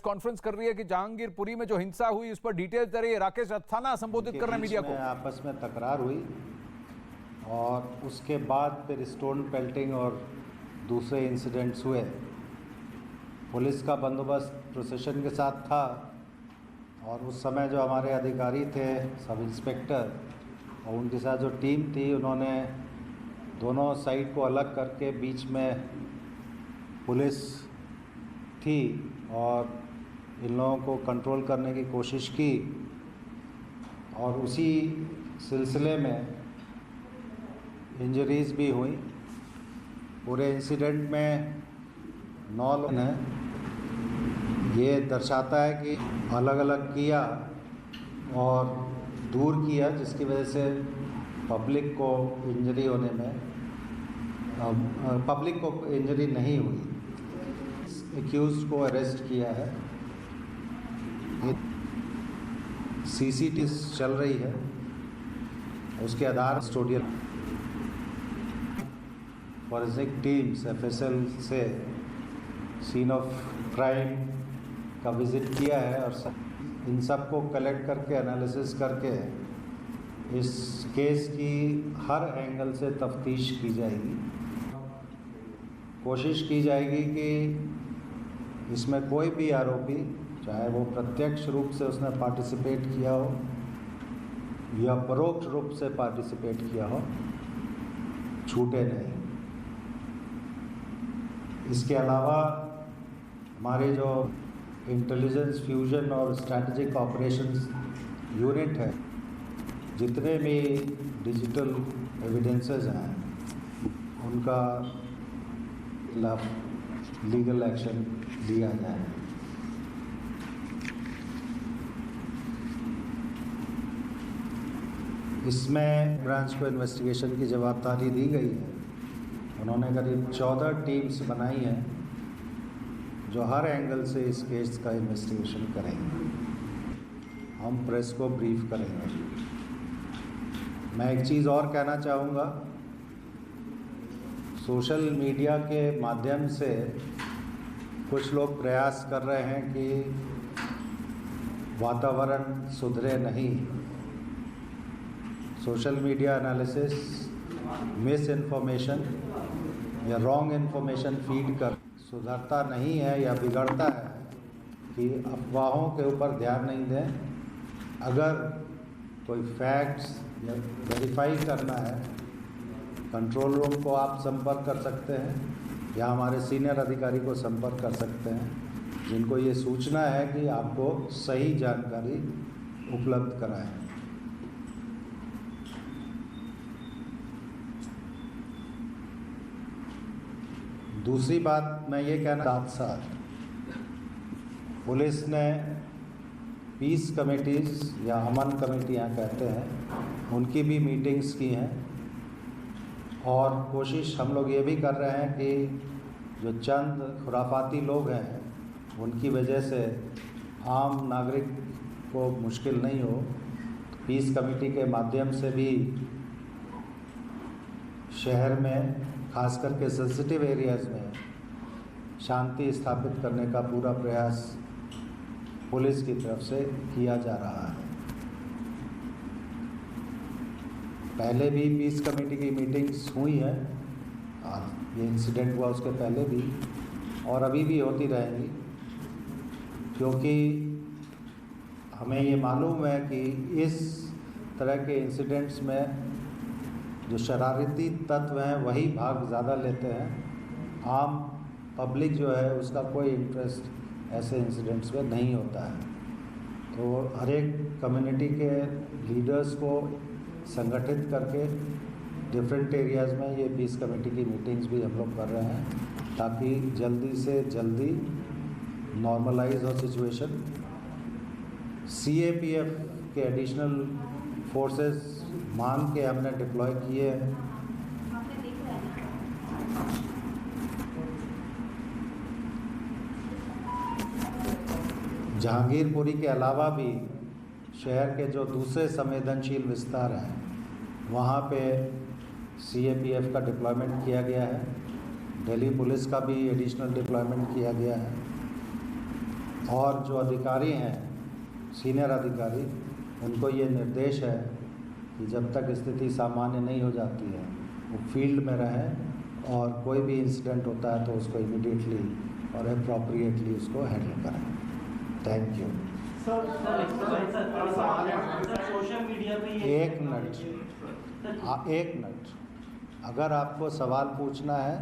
Conference कर रही है कि जहांगीरपुरी में जो हिंसा हुई उस पर डिटेल दे रही है। राकेश अस्थाना संबोधित कर रहे हैं मीडिया को। आपस में तकरार हुई और उसके बाद फिर स्टोन पेल्टिंग और दूसरे इंसिडेंट्स हुए। पुलिस का बंदोबस्त प्रोसेशन के साथ था और उस समय जो हमारे अधिकारी थे सब इंस्पेक्टर और उनके साथ जो टीम थी, उन्होंने दोनों साइड को अलग करके बीच में पुलिस थी और इन लोगों को कंट्रोल करने की कोशिश की। और उसी सिलसिले में इंजरीज भी हुई। पूरे इंसिडेंट में 9 लोग हैं। ये दर्शाता है कि अलग अलग किया और दूर किया, जिसकी वजह से पब्लिक को इंजरी होने में पब्लिक को इंजरी नहीं हुई। एक्यूज्ड को अरेस्ट किया है। सीसीटीवी चल रही है, उसके आधार कस्टोडियल फॉरेंसिक टीम्स एफएसएल से सीन ऑफ क्राइम का विज़िट किया है और इन सब को कलेक्ट करके एनालिसिस करके इस केस की हर एंगल से तफ्तीश की जाएगी। कोशिश की जाएगी कि इसमें कोई भी आरोपी, चाहे वो प्रत्यक्ष रूप से उसने पार्टिसिपेट किया हो या परोक्ष रूप से पार्टिसिपेट किया हो, छूटे नहीं। इसके अलावा हमारे जो इंटेलिजेंस फ्यूजन और स्ट्रैटेजिक ऑपरेशंस यूनिट है, जितने भी डिजिटल एविडेंसेस हैं उनका लीगल एक्शन लिया जाए। इसमें ब्रांच को इन्वेस्टिगेशन की जवाबदारी दी गई है। उन्होंने करीब 14 टीम्स बनाई हैं जो हर एंगल से इस केस का इन्वेस्टिगेशन करेंगे। हम प्रेस को ब्रीफ करेंगे। मैं एक चीज़ और कहना चाहूँगा, सोशल मीडिया के माध्यम से कुछ लोग प्रयास कर रहे हैं कि वातावरण सुधरे नहीं। Social media analysis miss information या रॉन्ग इन्फॉर्मेशन फीड कर सुधरता नहीं है या बिगड़ता है कि अफवाहों के ऊपर ध्यान नहीं दें। अगर कोई फैक्ट्स या वेरीफाई करना है, कंट्रोल रूम को आप संपर्क कर सकते हैं या हमारे सीनियर अधिकारी को संपर्क कर सकते हैं, जिनको ये सूचना है कि आपको सही जानकारी उपलब्ध कराएं। दूसरी बात मैं ये कहना, साथ पुलिस ने पीस कमेटीज़ या अमन कमेटियाँ कहते हैं, उनकी भी मीटिंग्स की हैं और कोशिश हम लोग ये भी कर रहे हैं कि जो चंद खुराफाती लोग हैं उनकी वजह से आम नागरिक को मुश्किल नहीं हो। पीस कमेटी के माध्यम से भी शहर में खास करके सेंसिटिव एरियाज़ में शांति स्थापित करने का पूरा प्रयास पुलिस की तरफ से किया जा रहा है। पहले भी पीस कमेटी की मीटिंग्स हुई हैं और ये इंसिडेंट हुआ उसके पहले भी, और अभी भी होती रहेंगी, क्योंकि हमें ये मालूम है कि इस तरह के इंसिडेंट्स में जो शरारती तत्व हैं वही भाग ज़्यादा लेते हैं। आम पब्लिक जो है उसका कोई इंटरेस्ट ऐसे इंसिडेंट्स में नहीं होता है। तो हर एक कम्युनिटी के लीडर्स को संगठित करके डिफरेंट एरियाज़ में ये पीस कमेटी की मीटिंग्स भी हम लोग कर रहे हैं, ताकि जल्दी से जल्दी नॉर्मलाइज हो सिचुएशन। सीएपीएफ के एडिशनल फोर्सेस मान के हमने डिप्लॉय किए हैं। जहांगीरपुरी के अलावा भी शहर के जो दूसरे संवेदनशील विस्तार हैं वहाँ पे सीएपीएफ का डिप्लॉयमेंट किया गया है। दिल्ली पुलिस का भी एडिशनल डिप्लॉयमेंट किया गया है। और जो अधिकारी हैं, सीनियर अधिकारी, उनको ये निर्देश है कि जब तक स्थिति सामान्य नहीं हो जाती है वो फील्ड में रहें और कोई भी इंसिडेंट होता है तो उसको इमीडिएटली और अप्रोप्रिएटली उसको हैंडल करें। Thank you. सोशल मीडिया पे एक मिनट, अगर आपको सवाल पूछना है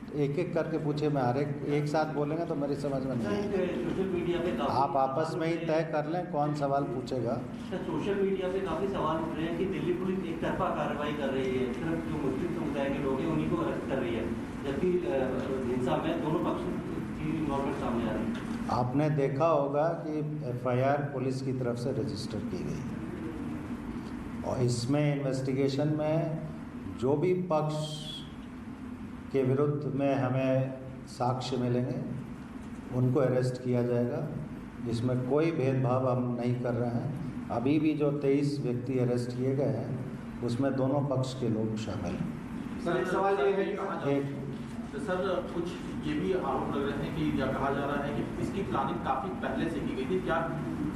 तो एक एक करके पूछिए। मैं हर एक साथ बोलेंगे तो मेरी समझ में नहीं आएगी। सोशल मीडिया पे आप आपस में ही तय कर लें कौन सवाल पूछेगा। सोशल मीडिया पे काफी सवाल उठ रहे हैं कि दिल्ली पुलिस एक तरफा कार्रवाई कर रही है, सिर्फ जो मुस्लिम समुदाय के लोग हैं उन्हीं को अरेस्ट कर रही है, जबकि हिंसा में दोनों पक्ष की इन्वॉल्वमेंट सामने आ रही है। आपने देखा होगा कि FIR पुलिस की तरफ से रजिस्टर की गई और इसमें इन्वेस्टिगेशन में जो भी पक्ष के विरुद्ध में हमें साक्ष्य मिलेंगे उनको अरेस्ट किया जाएगा। इसमें कोई भेदभाव हम नहीं कर रहे हैं। अभी भी जो 23 व्यक्ति अरेस्ट किए गए हैं उसमें दोनों पक्ष के लोग शामिल हैं। सर एक सवाल ये है कि सर कुछ ये भी आरोप लग रहे हैं कि या कहा जा रहा है कि इसकी प्लानिंग काफ़ी पहले से की गई थी। क्या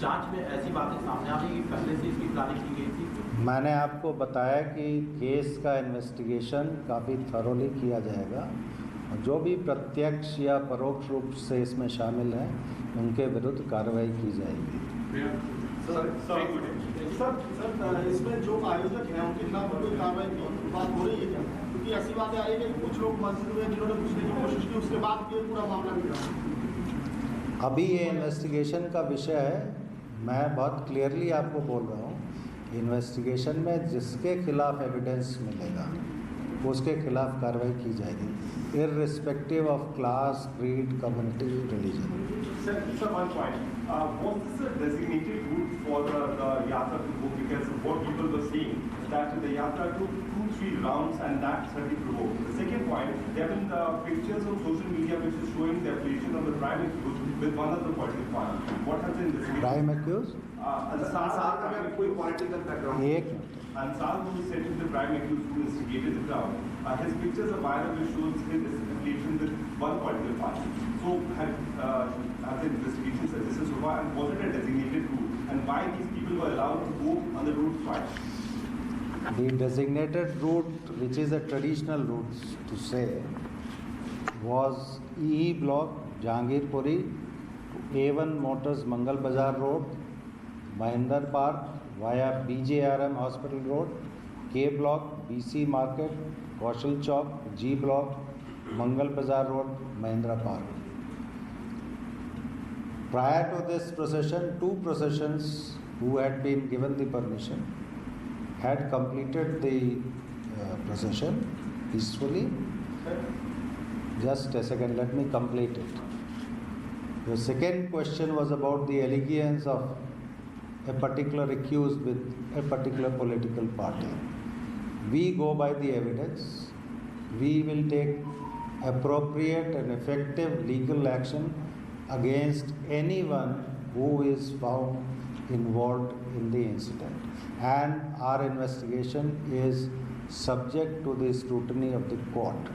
जांच में ऐसी बातें सामने आ रही कि पहले से इसकी प्लानिंग की गई थी? मैंने आपको बताया कि केस का इन्वेस्टिगेशन काफ़ी थरोली किया जाएगा और जो भी प्रत्यक्ष या परोक्ष रूप से इसमें शामिल हैं उनके विरुद्ध कार्रवाई की जाएगी। सर इसमें जो आयोजक हैं उनके खिलाफ कोई कार्रवाई की बात हो रही है क्या? क्योंकि ऐसी बातें आ रही है कि कुछ लोग मस्जिद में जिन्होंने पूछने की कोशिश की उसके बाद ये पूरा मामला बिगड़ा। अभी ये इन्वेस्टिगेशन का विषय है। मैं बहुत क्लियरली आपको बोल रहा हूँ, इन्वेस्टिगेशन में जिसके खिलाफ एविडेंस मिलेगा उसके खिलाफ कार्रवाई की जाएगी, irrespective of class, creed, community, religion. Sir, one point. Was this a designated route for the Yatra to go? Because what people were saying that the Yatra took 2-3 rounds and that certainly provoked. The second point, there have been pictures on social media which is showing the affiliation of the prime accused with one of the political party. What has been this? Prime accused? Ansar का कोई political background. एक Ansar, who is said to be the prime accused who instigated the crowd, his pictures are viral which shows his affiliation with one political party. So have the investigations suggested so far, and was it a designated route, and why these people were allowed to go on the route twice? The designated route, which is a traditional route to say, was EE block, Jahangirpuri, A1 Motors Mangal Bazar Road, Mahinder Park via BJRM Hospital Road, K block, BC Market, Kaushal Chowk, G block, Mangal Bazar Road, Mahindra Park. Prior to this procession, 2 processions who had been given the permission had completed the procession peacefully. Just a second, let me complete it. The second question was about the allegiance of a particular accused with a particular political party. We go by the evidence. We will take appropriate and effective legal action against anyone who is found involved in the incident. And our investigation is subject to the scrutiny of the court.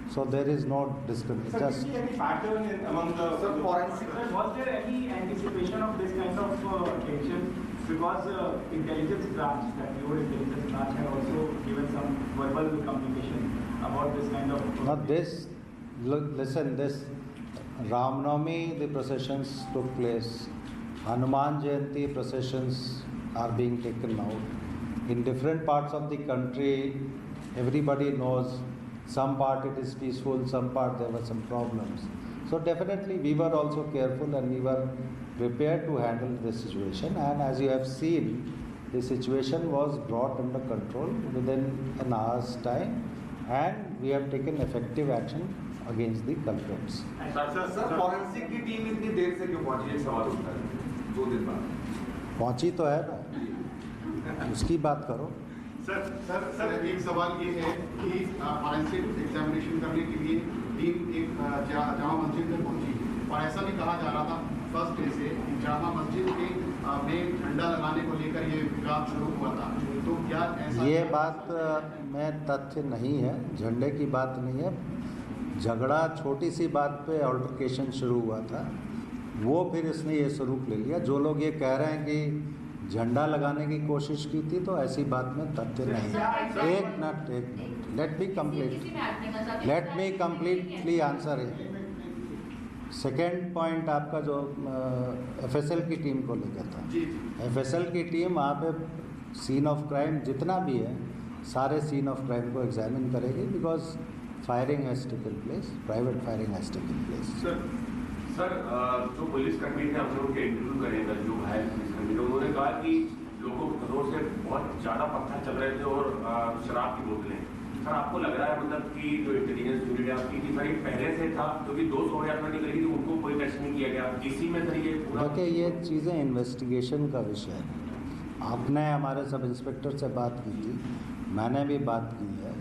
So there is no discrimination. Sir, do you see any pattern among the forensic? Was there any anticipation of this kind of tension? Because intelligence branch, that your intelligence branch, had also given some verbal communication about this kind of. Not this. Look, listen. This Ram Navami, the processions took place. Hanuman Jayanti processions are being taken out. In different parts of the country, everybody knows. Some part it is peaceful, some part there were some problems. So definitely we were also careful and we were prepared to handle the situation, and as you have seen, the situation was brought under control within an hour's time, and we have taken effective action against the culprits. Sir forensic की team इतनी देर से क्यों पहुंची, एक सवाल उठता है 2 दिन बाद। पहुंची तो है ना, उसकी बात करो। सर एक सवाल ये है कि फॉरेंसिक एग्जामिनेशन करने के लिए टीम एक जामा मस्जिद में पहुंची और ऐसा भी कहा जा रहा था फर्स्ट डे से जामा मस्जिद में झंडा लगाने को लेकर ये विवाद शुरू हुआ था। तो क्या ऐसा ये बात में तथ्य नहीं है, झंडे की बात नहीं है। झगड़ा छोटी सी बात पे अल्टरकेशन शुरू हुआ था वो फिर इसने ये स्वरूप ले लिया। जो लोग ये कह रहे हैं कि झंडा लगाने की कोशिश की थी, तो ऐसी बात में तथ्य नहीं है। एक minute, let me completely answer है। सेकेंड पॉइंट आपका जो एफएसएल की टीम को लेकर था, एफएसएल की टीम वहाँ पे सीन ऑफ क्राइम जितना भी है, सारे सीन ऑफ क्राइम को एग्जामिन करेगी, because firing has taken place, private firing has taken place. Sir, जो पुलिस कर्मी थे, हमने उनके इंटरव्यू करेगा, जो घायल पुलिस कर्मी थे, उन्होंने कहा कि लोगों के घरों से बहुत ज़्यादा पत्थर चल रहे थे और शराब की बोतलें। सर, आपको लग रहा है मतलब कि जो इंटेलिजेंस यूनिट है आपकी कि सर ये पहले से था, क्योंकि 2 शोभा यात्रा निकली थी, उनको कोई टेस्ट नहीं किया गया, इसी में सर ये पूरा। देखिए, ये चीज़ें इन्वेस्टिगेशन का विषय है। आपने हमारे सब इंस्पेक्टर से बात की थी, मैंने भी बात की है।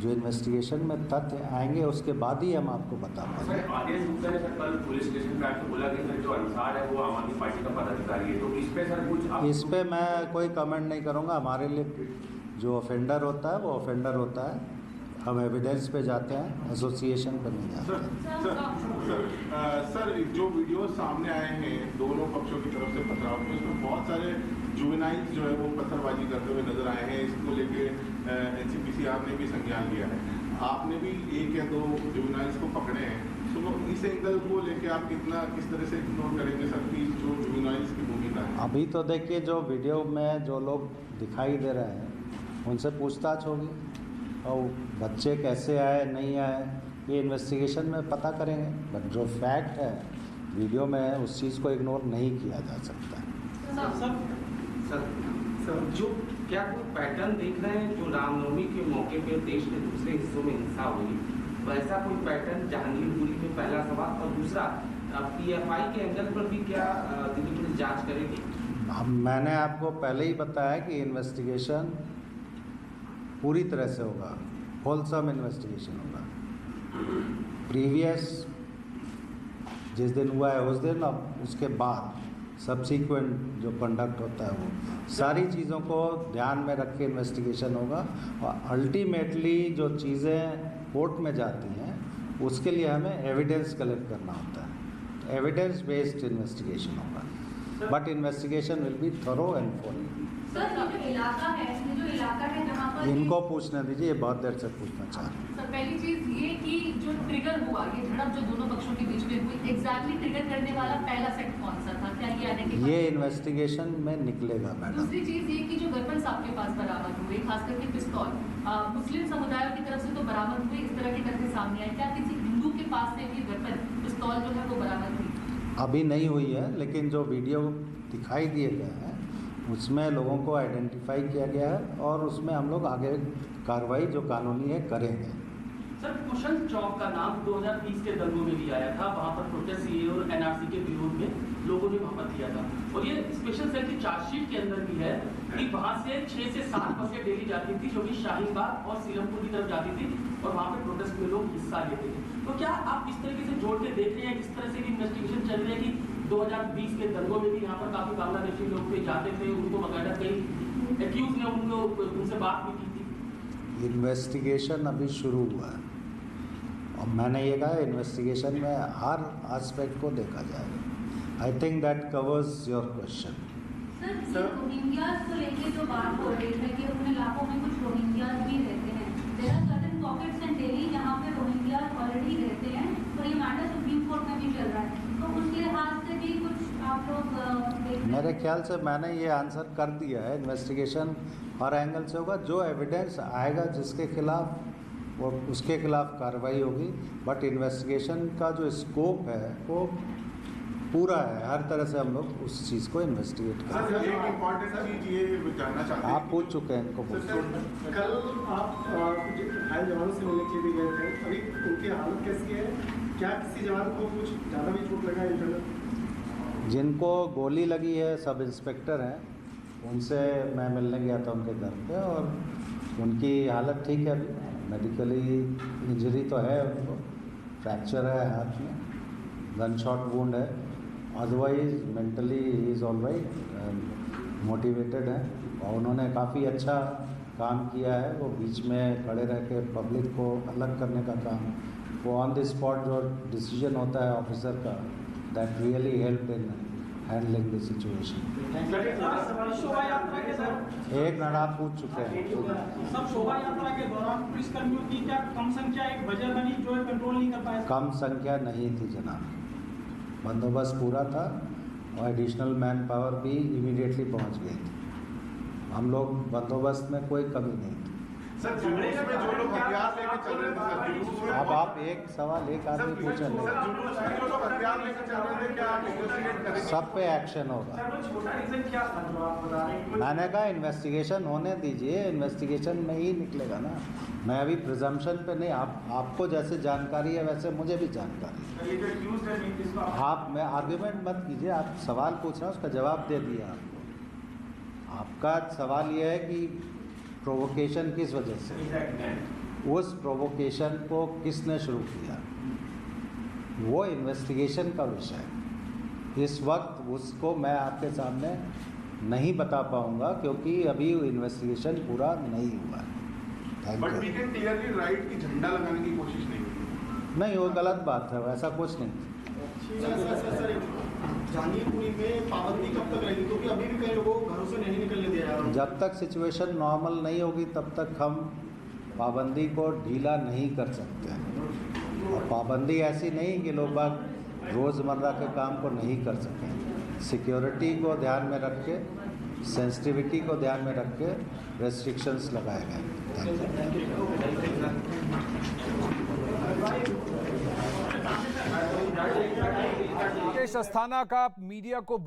जो इन्वेस्टिगेशन में तथ्य आएंगे उसके बाद ही हम आपको बता पाएंगे। सर, आदेश गुप्ता ने सर कल पुलिस स्टेशन पे आके बोला कि सर जो अंसार है वो आम आदमी पार्टी का पदाधिकारी है, तो इस पे सर कुछ आप... इस पे मैं कोई कमेंट नहीं करूँगा। हमारे लिए जो ऑफेंडर होता है वो ऑफेंडर होता है। हम एविडेंस पे जाते हैं, एसोसिएशन पे नहीं जाते हैं। सर, जो वीडियो सामने आए हैं दोनों पक्षों की तरफ से पथराव में, उसमें बहुत सारे जुवेनाइल्स जो है वो पत्थरबाजी करते हुए नजर आए हैं। इसको लेके एनसीपीसीआर ने भी संज्ञान लिया है। आपने भी 1 या 2 जुवेनाइल्स को पकड़े हैं, तो इस एंगल को लेके आप किस तरह से इग्नोर करेंगे सर की जो जुवेनाइल्स की भूमिका है? अभी तो देखिए, जो वीडियो में जो लोग दिखाई दे रहे हैं उनसे पूछताछ होगी, और बच्चे कैसे आए नहीं आए ये इन्वेस्टिगेशन में पता करेंगे। बट जो फैक्ट है वीडियो में, उस चीज़ को इग्नोर नहीं किया जा सकता। सर, जो क्या कोई पैटर्न देख रहे हैं जो रामनवमी के मौके पे देश के दूसरे हिस्सों में हिंसा हुई, वैसा कोई पैटर्न जहांगीरपुरी में? पहला सवाल। और दूसरा, पीएफआई के एंगल पर भी क्या दिल्ली पुलिस जांच करेगी? मैंने आपको पहले ही बताया कि इन्वेस्टिगेशन पूरी तरह से होगा, होलसम इन्वेस्टिगेशन होगा। प्रीवियस जिस दिन हुआ है उस दिन, अब उसके बाद सब्सीक्वेंट जो कंडक्ट होता है वो सारी चीज़ों को ध्यान में रख के इन्वेस्टिगेशन होगा। और अल्टीमेटली जो चीज़ें कोर्ट में जाती हैं उसके लिए हमें एविडेंस कलेक्ट करना होता है। एविडेंस बेस्ड इन्वेस्टिगेशन होगा, but investigation will be thorough and full. Sir, ये जो इलाका है जहाँ पर इनको पूछने दीजिए, ये बहुत देर से पूछना चाह रहे हैं। सर, पहली चीज ये कि जो ट्रिगर हुआ, ये झड़प जो दोनों पक्षों के बीच में हुई, एग्जैक्टली ट्रिगर करने वाला पहला सेट कौन सा था? क्या ये आने के बाद? ये इन्वेस्टिगेशन में निकलेगा मैडम। दूसरी चीज ये कि जो वेपन्स आपके पास बरामद हुए, खास करके पिस्तौल, मुस्लिम समुदायों की तरफ से तो बरामद हुए, इस तरह के तथ्य सामने आए। क्या किसी हिंदू के पास से भी वेपन, पिस्तौल जो है वो बरामद हुई? अभी नहीं हुई है, लेकिन जो वीडियो दिखाई दिए गए हैं उसमें लोगों को आइडेंटिफाई किया गया है, और उसमें हम लोग आगे कार्रवाई जो कानूनी है करेंगे। सर, कुशल चौक का नाम 2020 के दंगों में भी आया था। वहाँ पर प्रोटेस्ट सीए और एनआरसी के विरोध में लोगों ने वहाँ पर दिया था, और ये स्पेशल सेल की चार्जशीट के अंदर भी है कि वहाँ से 6 से 7 बसें डेली जाती थी, जो कि शाहीनबाग और सीरमपुर की तरफ जाती थी, और वहाँ पर प्रोटेस्ट में लोग हिस्सा लेते थे। तो क्या आप इस तरीके से जोड़ के देख रहे हैं, इस तरह से भी इन्वेस्टिगेशन चल रही है कि 2020 के दंगों में भी यहाँ पर काफी बांग्लादेशी लोग पे जाते थे, उनको बकायदा कई एक्यूज ने उनसे बात भी की थी? इन्वेस्टिगेशन अभी शुरू हुआ है, और मैंने ये कहा इन्वेस्टिगेशन में हर एस्पेक्ट को देखा जाएगा। I think that covers your question. Sir, Rohingyas को लेके जो बात हो रही है कि उन इलाकों में कुछ रोहिंग्यास भी रहते हैं, there are certain pockets in Delhi जहाँ पे रोहिंग्यास ऑलरेडी रहते हैं, और ये मैटर सुप्रीम कोर्ट में भी चल रहा है, तो उसके लिहाज से भी कुछ आप लोग मेरे ख्याल से मैंने ये आंसर कर दिया है। इन्वेस्टिगेशन हर एंगल से होगा, जो एविडेंस आएगा जिसके खिलाफ वो उसके खिलाफ कार्रवाई होगी, बट इन्वेस्टिगेशन का जो स्कोप है वो पूरा है। हर तरह से हम लोग उस चीज़ को इन्वेस्टिगेट करेंगे। सर, एक इम्पॉर्टेंट चीज ये जानना चाहते हैं, आप पूछ चुके हैं, इनको पूछ सर, कल आप घायल जवानों से मिलने के लिए गए थे, अभी उनकी हालत कैसी है? क्या किसी जवान को कुछ ज़्यादा भी चोट लगा इंटरनल? जिनको गोली लगी है सब इंस्पेक्टर हैं, उनसे मैं मिलने गया था उनके घर पे, और उनकी हालत ठीक है। अभी मेडिकली इंजरी तो है, उनको फ्रैक्चर है हाथ में, गन शॉट वुंड है, otherwise mentally he is all right, motivated है, और उन्होंने काफ़ी अच्छा काम किया है। वो बीच में खड़े रह के पब्लिक को अलग करने का काम, वो ऑन द स्पॉट जो डिसीजन होता है ऑफिसर का, that really helped in handling the situation. शोभा यात्रा के दौरान एक मिनट, आप पूछ चुके हैं। सब शोभा यात्रा के दौरान पुलिसकर्मियों की क्या कम संख्या एक वजह बनी जो है कंट्रोल नहीं कर पाए? कम संख्या नहीं थी जनाब, बंदोबस्त पूरा था और एडिशनल मैन पावर भी इमीडिएटली पहुंच गई थी। हम लोग बंदोबस्त में कोई कमी नहीं थी। सर जुलूस में जो लोग हथियार लेकर चल रहे थे सर, जुलूस में अब आप एक सवाल एक आदमी पूछें, सर जुलूस में जो लोग हथियार लेकर चल रहे थे, क्या आप इन्वेस्टिगेट करेंगे? सब पे एक्शन होगा। सर वो छोटा रीजन क्या था जो आप बता रहे हैं? मैंने कहा इन्वेस्टिगेशन होने दीजिए, इन्वेस्टिगेशन में ही निकलेगा ना। मैं अभी प्रिजम्पशन पे नहीं, आपको जैसे जानकारी है वैसे मुझे भी जानकारी है। सर ये जो accused है जिसको आप मैं आर्ग्यूमेंट मत कीजिए, आप सवाल पूछ रहे हैं उसका जवाब दे दिया आपको। आपका सवाल ये है कि प्रोवोकेशन किस वजह से, उस प्रोवोकेशन को किसने शुरू किया, वो इन्वेस्टिगेशन का विषय है। इस वक्त उसको मैं आपके सामने नहीं बता पाऊंगा क्योंकि अभी इन्वेस्टिगेशन पूरा नहीं हुआ है। But we can clearly write कि झंडा लगाने की कोशिश नहीं हुई। नहीं, वो गलत बात है, वैसा कुछ नहीं। सर जहांगीरपुरी में पाबंदी कब तक रहेगी, क्योंकि अभी भी कई लोगों को घरों से नहीं निकलने दिया जा रहा है। जब तक सिचुएशन नॉर्मल नहीं होगी तब तक हम पाबंदी को ढीला नहीं कर सकते। और पाबंदी ऐसी नहीं कि लोग बाग रोज़मर्रा के काम को नहीं कर सकें। सिक्योरिटी को ध्यान में रख के, सेंसिटिविटी को ध्यान में रख के रेस्ट्रिक्शंस लगाए गए। राकेश अस्थाना का मीडिया को